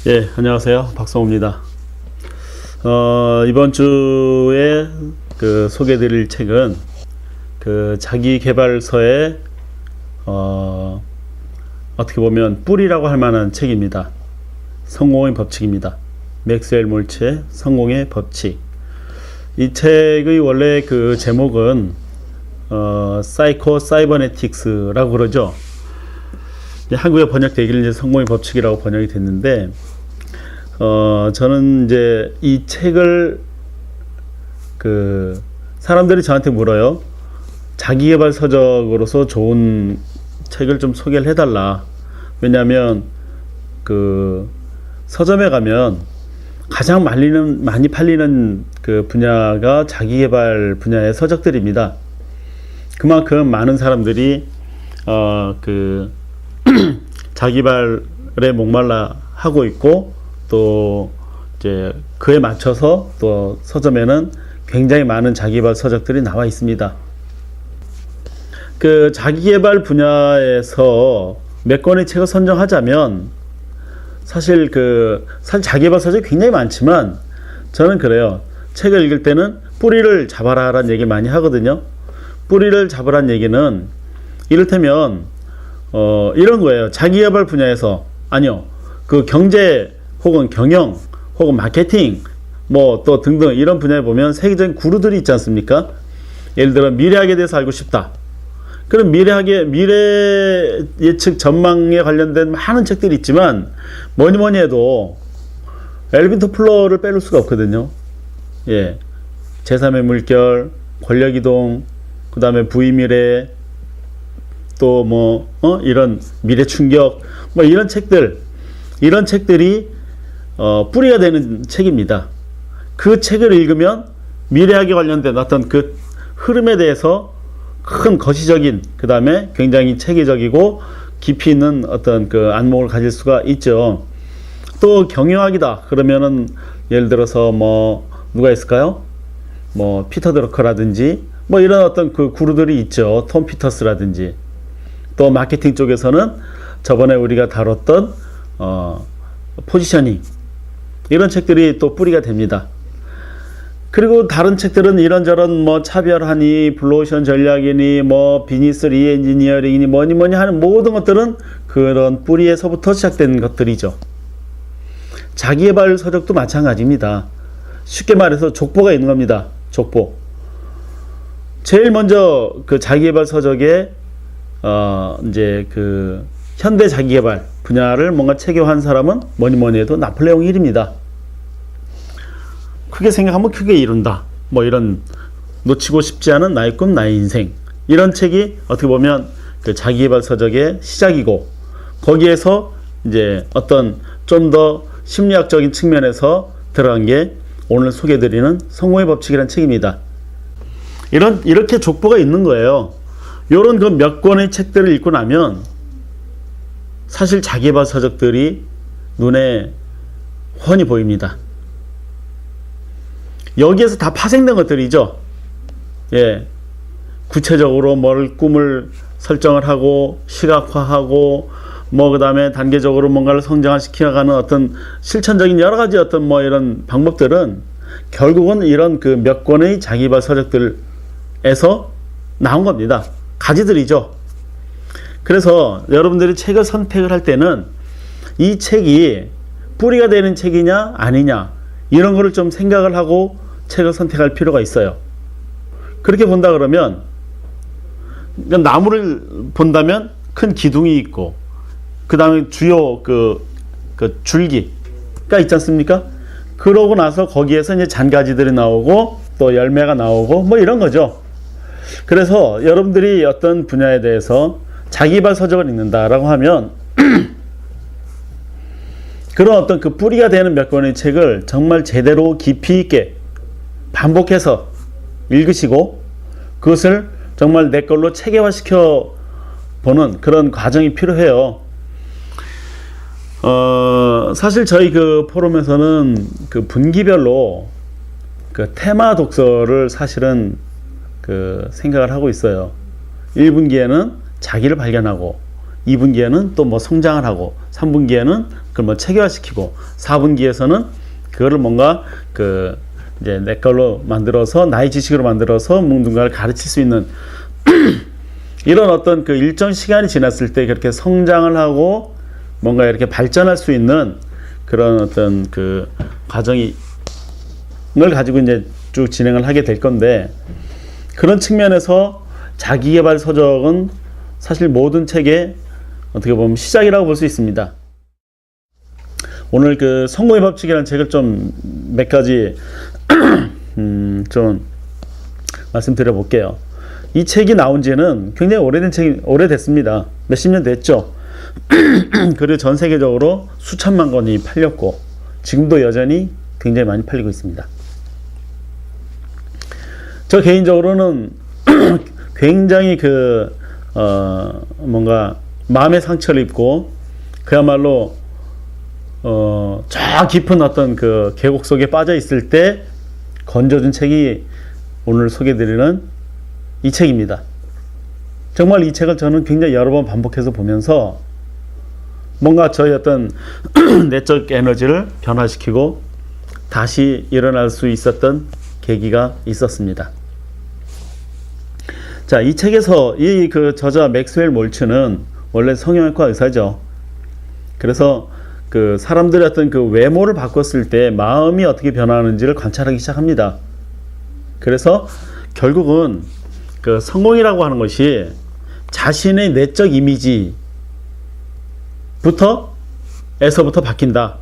예, 안녕하세요. 박성호입니다. 이번 주에 소개드릴 책은 자기계발서의 어떻게 보면 뿌리라고 할 만한 책입니다. 성공의 법칙입니다. 맥스웰 몰츠의 성공의 법칙. 이 책의 원래 제목은 사이코 사이버네틱스라고 그러죠. 한국에 번역되기를 성공의 법칙이라고 번역이 됐는데, 저는 이제 이 책을 사람들이 저한테 물어요. 자기계발 서적으로서 좋은 책을 좀 소개를 해달라. 왜냐하면 서점에 가면 가장 많이 팔리는 분야가 자기계발 분야의 서적들입니다. 그만큼 많은 사람들이 자기발에 목말라 하고 있고, 또 이제 그에 맞춰서 또 서점에는 굉장히 많은 자기계발 서적들이 나와 있습니다. 자기계발 분야에서 몇 권의 책을 선정하자면 사실 자기계발 서적이 굉장히 많지만, 저는 그래요. 책을 읽을 때는 뿌리를 잡아라 라는 얘기를 많이 하거든요. 뿌리를 잡으라는 얘기는 이를테면 이런 거예요. 자기계발 분야에서, 아니요, 경제 혹은 경영 혹은 마케팅 또 등등 이런 분야에 보면 세계적인 구루들이 있지 않습니까? 예를 들어 미래학에 대해서 알고 싶다. 그럼 미래 예측 전망에 관련된 많은 책들이 있지만, 뭐니 해도 엘빈 토플러를 빼놓을 수가 없거든요. 예, 제3의 물결, 권력이동, 그 다음에 부의미래, 또 이런 미래 충격, 이런 책들이 뿌리가 되는 책입니다. 그 책을 읽으면 미래학에 관련된 어떤 흐름에 대해서 큰 거시적인, 그 다음에 굉장히 체계적이고 깊이 있는 어떤 안목을 가질 수가 있죠. 또 경영학이다 그러면은 예를 들어서 누가 있을까요? 피터 드러커라든지 이런 어떤 구루들이 있죠. 톰 피터스라든지. 또 마케팅 쪽에서는 저번에 우리가 다뤘던 포지셔닝, 이런 책들이 또 뿌리가 됩니다. 그리고 다른 책들은 이런저런 차별하니, 블루오션 전략이니, 비즈니스 리엔지니어링이니, 뭐니 하는 모든 것들은 그런 뿌리에서부터 시작된 것들이죠. 자기계발 서적도 마찬가지입니다. 쉽게 말해서 족보가 있는 겁니다. 족보. 제일 먼저 자기계발 서적에 이제 현대 자기계발 분야를 뭔가 체계화한 사람은 뭐니 해도 나폴레옹 힐입니다. 크게 생각하면 크게 이룬다. 이런 놓치고 싶지 않은 나의 꿈, 나의 인생. 이런 책이 어떻게 보면 자기계발 서적의 시작이고, 거기에서 이제 어떤 좀 더 심리학적인 측면에서 들어간 게 오늘 소개해드리는 성공의 법칙이라는 책입니다. 이렇게 족보가 있는 거예요. 요런 몇 권의 책들을 읽고 나면 사실 자기계발 서적들이 눈에 훤히 보입니다. 여기에서 다 파생된 것들이죠. 예. 구체적으로 꿈을 설정을 하고, 시각화하고, 그 다음에 단계적으로 뭔가를 성장시켜가는 어떤 실천적인 여러 가지 어떤 이런 방법들은 결국은 이런 몇 권의 자기계발 서적들에서 나온 겁니다. 가지들이죠. 그래서 여러분들이 책을 선택을 할 때는 이 책이 뿌리가 되는 책이냐 아니냐, 이런 거를 좀 생각을 하고 책을 선택할 필요가 있어요. 그렇게 본다 그러면, 나무를 본다면 큰 기둥이 있고, 그 다음에 주요 줄기가 있지 않습니까? 그러고 나서 거기에서 이제 잔가지들이 나오고 또 열매가 나오고 이런 거죠. 그래서 여러분들이 어떤 분야에 대해서 자기계발 서적을 읽는다라고 하면 그런 어떤 뿌리가 되는 몇 권의 책을 정말 제대로 깊이 있게 반복해서 읽으시고, 그것을 정말 내 걸로 체계화시켜 보는 그런 과정이 필요해요. 사실 저희 포럼에서는 분기별로 테마 독서를 사실은 생각을 하고 있어요. 1분기에는 자기를 발견하고, 2분기에는 또 뭐 성장을 하고 3분기에는 그걸 뭐 체계화시키고 4분기에서는 그거를 뭔가 그 이제 내 걸로 만들어서 나의 지식으로 만들어서 누군가를 가르칠 수 있는 이런 어떤 그 일정 시간이 지났을 때 그렇게 성장을 하고 뭔가 이렇게 발전할 수 있는 그런 어떤 그 과정이 을 가지고 이제 쭉 진행을 하게 될 건데, 그런 측면에서 자기계발 서적은 사실 모든 책의 어떻게 보면 시작이라고 볼 수 있습니다. 오늘 그 성공의 법칙이라는 책을 좀 몇 가지 좀 말씀드려 볼게요. 이 책이 나온 지는 굉장히 오래됐습니다. 몇십 년 됐죠. 그리고 전 세계적으로 수천만 권이 팔렸고 지금도 여전히 굉장히 많이 팔리고 있습니다. 저 개인적으로는 굉장히 뭔가 마음의 상처를 입고 그야말로 저 깊은 어떤 그 계곡 속에 빠져 있을 때 건져준 책이 오늘 소개드리는 이 책입니다. 정말 이 책을 저는 굉장히 여러 번 반복해서 보면서 뭔가 저의 어떤 내적 에너지를 변화시키고 다시 일어날 수 있었던 계기가 있었습니다. 자, 이 책에서 이 그 저자 맥스웰 몰츠는 원래 성형외과 의사죠. 그래서 그 사람들의 어떤 그 외모를 바꿨을 때 마음이 어떻게 변하는지를 관찰하기 시작합니다. 그래서 결국은 그 성공이라고 하는 것이 자신의 내적 이미지부터 바뀐다.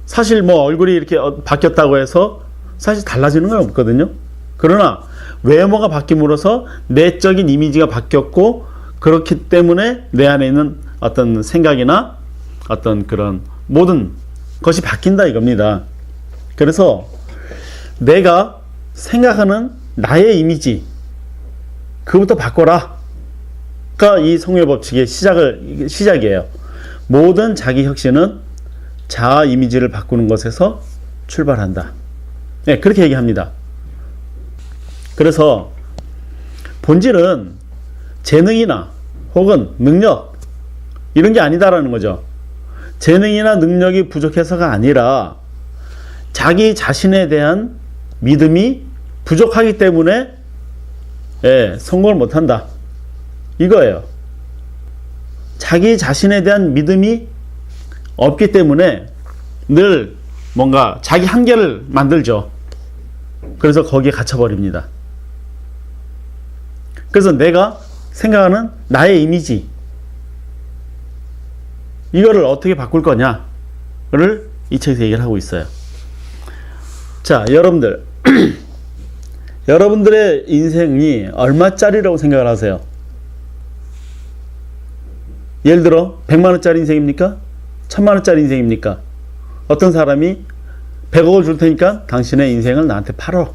사실 뭐 얼굴이 이렇게 바뀌었다고 해서 사실 달라지는 건 없거든요. 그러나 외모가 바뀜으로써 내적인 이미지가 바뀌었고, 그렇기 때문에 내 안에 있는 어떤 생각이나 어떤 그런 모든 것이 바뀐다 이겁니다. 그래서 내가 생각하는 나의 이미지, 그부터 바꿔라. 가 이 성공의 법칙의 시작이에요. 모든 자기 혁신은 자아 이미지를 바꾸는 것에서 출발한다. 네, 그렇게 얘기합니다. 그래서 본질은 재능이나 혹은 능력 이런 게 아니다라는 거죠. 재능이나 능력이 부족해서가 아니라 자기 자신에 대한 믿음이 부족하기 때문에 성공을 못한다 이거예요. 자기 자신에 대한 믿음이 없기 때문에 늘 뭔가 자기 한계를 만들죠. 그래서 거기에 갇혀버립니다. 그래서 내가 생각하는 나의 이미지, 이거를 어떻게 바꿀 거냐를 이 책에서 얘기를 하고 있어요. 자, 여러분들 여러분들의 인생이 얼마짜리라고 생각을 하세요? 예를 들어 100만원짜리 인생입니까? 1000만원짜리 인생입니까? 어떤 사람이 100억을 줄 테니까 당신의 인생을 나한테 팔어.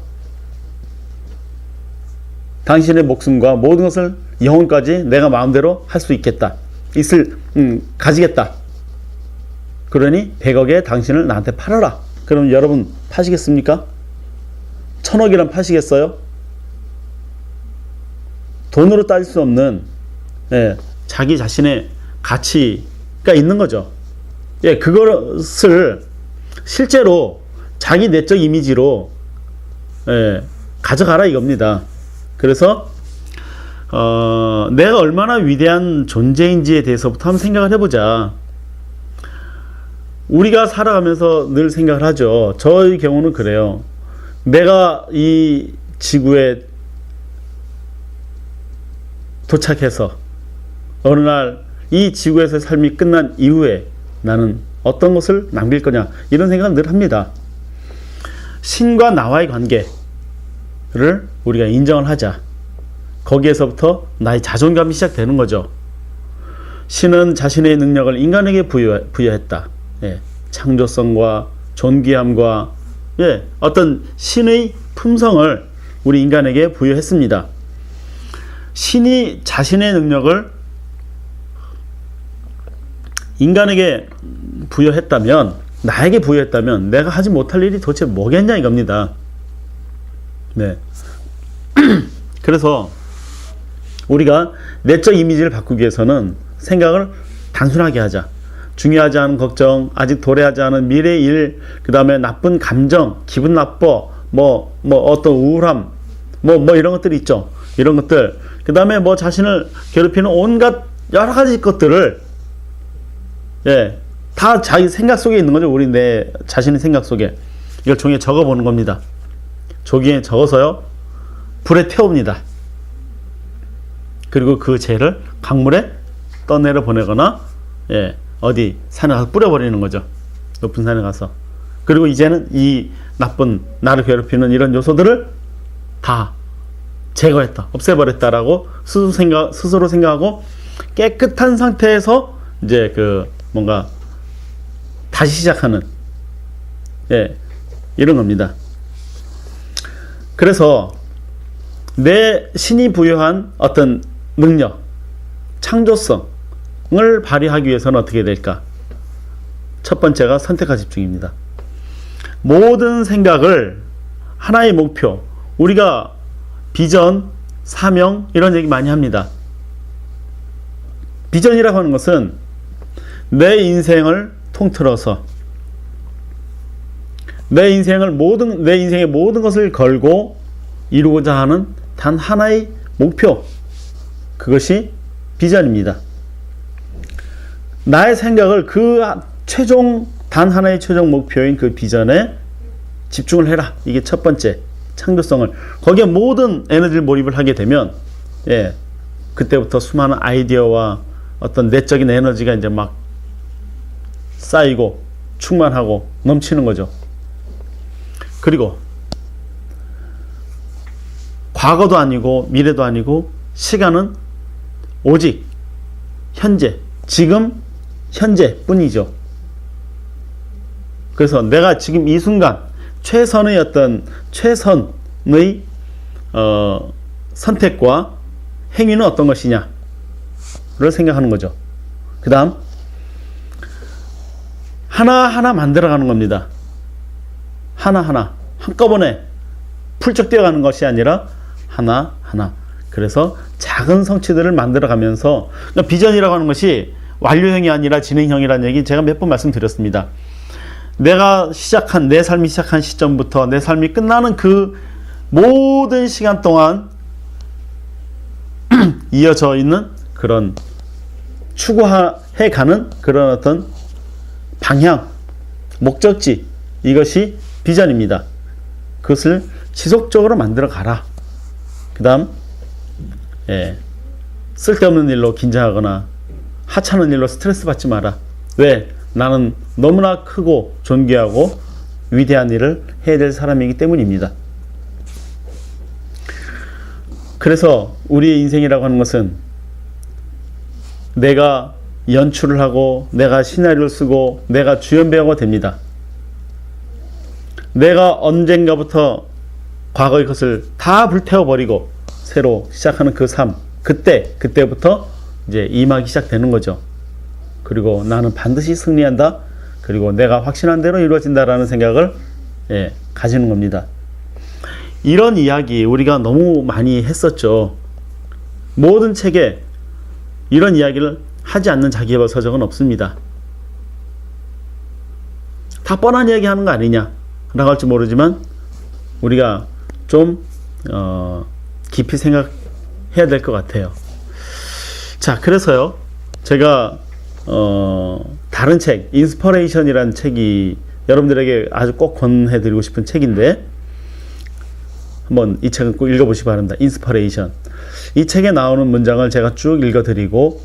당신의 목숨과 모든 것을 영혼까지 내가 마음대로 할 수 있겠다. 가지겠다. 그러니 100억에 당신을 나한테 팔아라. 그럼 여러분 파시겠습니까? 1000억이란 파시겠어요? 돈으로 따질 수 없는 자기 자신의 가치가 있는 거죠. 그것을 실제로 자기 내적 이미지로 가져가라 이겁니다. 그래서 내가 얼마나 위대한 존재인지에 대해서부터 한번 생각을 해보자. 우리가 살아가면서 늘 생각을 하죠. 저의 경우는 그래요. 내가 이 지구에 도착해서 어느 날 이 지구에서 삶이 끝난 이후에 나는 어떤 것을 남길 거냐, 이런 생각을 늘 합니다. 신과 나와의 관계를 우리가 인정을 하자. 거기에서부터 나의 자존감이 시작되는 거죠. 신은 자신의 능력을 인간에게 부여했다. 창조성과 존귀함과 어떤 신의 품성을 우리 인간에게 부여했습니다. 신이 자신의 능력을 인간에게 부여했다면, 나에게 부여했다면 내가 하지 못할 일이 도대체 뭐겠냐 이겁니다. 그래서 우리가 내적 이미지를 바꾸기 위해서는 생각을 단순하게 하자. 중요하지 않은 걱정, 아직 도래하지 않은 미래 일, 그 다음에 나쁜 감정, 기분 나빠, 어떤 우울함, 이런 것들이 있죠. 이런 것들. 그 다음에 자신을 괴롭히는 온갖 여러 가지 것들을, 다 자기 생각 속에 있는 거죠. 내 자신의 생각 속에. 이걸 종이에 적어 보는 겁니다. 종이에 적어서요, 불에 태웁니다. 그리고 그 재를 강물에 떠내려 보내거나, 어디 산에 가서 뿌려버리는 거죠. 높은 산에 가서. 그리고 이제는 이 나쁜, 나를 괴롭히는 이런 요소들을 다 제거했다, 없애버렸다라고 스스로 생각하고 깨끗한 상태에서 이제 뭔가 다시 시작하는, 이런 겁니다. 그래서 내 신이 부여한 어떤 능력, 창조성을 발휘하기 위해서는 어떻게 될까? 첫 번째가 선택과 집중입니다. 모든 생각을 하나의 목표, 우리가 비전, 사명 이런 얘기 많이 합니다. 비전이라고 하는 것은 내 인생을 통틀어서 내 인생의 모든 것을 걸고 이루고자 하는 단 하나의 목표, 그것이 비전입니다. 나의 생각을 단 하나의 최종 목표인 그 비전에 집중을 해라. 이게 첫 번째, 창조성을. 거기에 모든 에너지를 몰입을 하게 되면, 그때부터 수많은 아이디어와 어떤 내적인 에너지가 이제 막 쌓이고 충만하고 넘치는 거죠. 그리고 과거도 아니고 미래도 아니고 시간은 오직 현재, 지금 현재 뿐이죠. 그래서 내가 지금 이 순간 최선의 선택과 행위는 어떤 것이냐를 생각하는 거죠. 그 다음 하나하나 만들어가는 겁니다. 하나하나 한꺼번에 풀쩍 뛰어가는 것이 아니라 하나하나. 그래서 작은 성취들을 만들어가면서, 그러니까 비전이라고 하는 것이 완료형이 아니라 진행형이라는 얘기 제가 몇 번 말씀드렸습니다. 내가 내 삶이 시작한 시점부터 내 삶이 끝나는 그 모든 시간 동안 이어져 있는 그런 추구해가는 그런 어떤 방향, 목적지, 이것이 비전입니다. 그것을 지속적으로 만들어 가라. 그 다음, 쓸데없는 일로 긴장하거나 하찮은 일로 스트레스 받지 마라. 왜? 나는 너무나 크고 존귀하고 위대한 일을 해야 될 사람이기 때문입니다. 그래서 우리의 인생이라고 하는 것은 내가 연출을 하고 내가 시나리오를 쓰고 내가 주연배우가 됩니다. 내가 언젠가부터 과거의 것을 다 불태워버리고 새로 시작하는 그 삶, 그때부터 이제 임하기 시작되는 거죠. 그리고 나는 반드시 승리한다. 그리고 내가 확신한 대로 이루어진다라는 생각을 가지는 겁니다. 이런 이야기 우리가 너무 많이 했었죠. 모든 책에 이런 이야기를 하지 않는 자기개발 서적은 없습니다. 다 뻔한 이야기 하는 거 아니냐 라고 할지 모르지만 우리가 좀 깊이 생각해야 될 것 같아요. 자, 그래서요 제가 다른 책, 인스퍼레이션이라는 책이 여러분들에게 아주 꼭 권해드리고 싶은 책인데 한번 이 책은 꼭 읽어보시기 바랍니다. 인스퍼레이션. 이 책에 나오는 문장을 제가 쭉 읽어드리고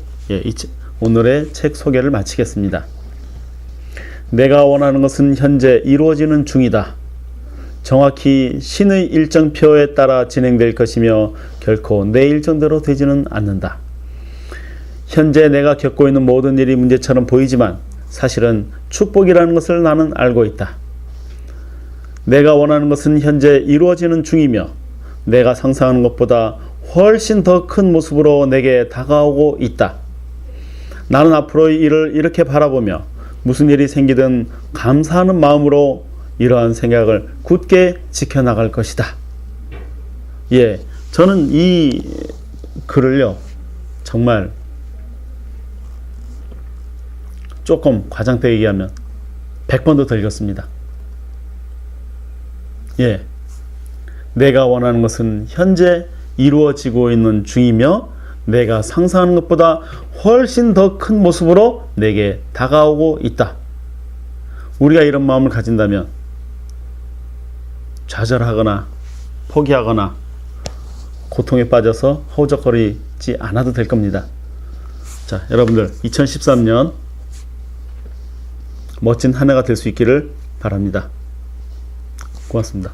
오늘의 책 소개를 마치겠습니다. 내가 원하는 것은 현재 이루어지는 중이다. 정확히 신의 일정표에 따라 진행될 것이며 결코 내 일정대로 되지는 않는다. 현재 내가 겪고 있는 모든 일이 문제처럼 보이지만 사실은 축복이라는 것을 나는 알고 있다. 내가 원하는 것은 현재 이루어지는 중이며 내가 상상하는 것보다 훨씬 더 큰 모습으로 내게 다가오고 있다. 나는 앞으로의 일을 이렇게 바라보며 무슨 일이 생기든 감사하는 마음으로 이러한 생각을 굳게 지켜나갈 것이다. 저는 이 글을요 정말 조금 과장되게 얘기하면 100번도 더 읽었습니다. 예, 내가 원하는 것은 현재 이루어지고 있는 중이며 내가 상상하는 것보다 훨씬 더 큰 모습으로 내게 다가오고 있다. 우리가 이런 마음을 가진다면 좌절하거나 포기하거나 고통에 빠져서 허우적거리지 않아도 될 겁니다. 자, 여러분들 2013년 멋진 한 해가 될 수 있기를 바랍니다. 고맙습니다.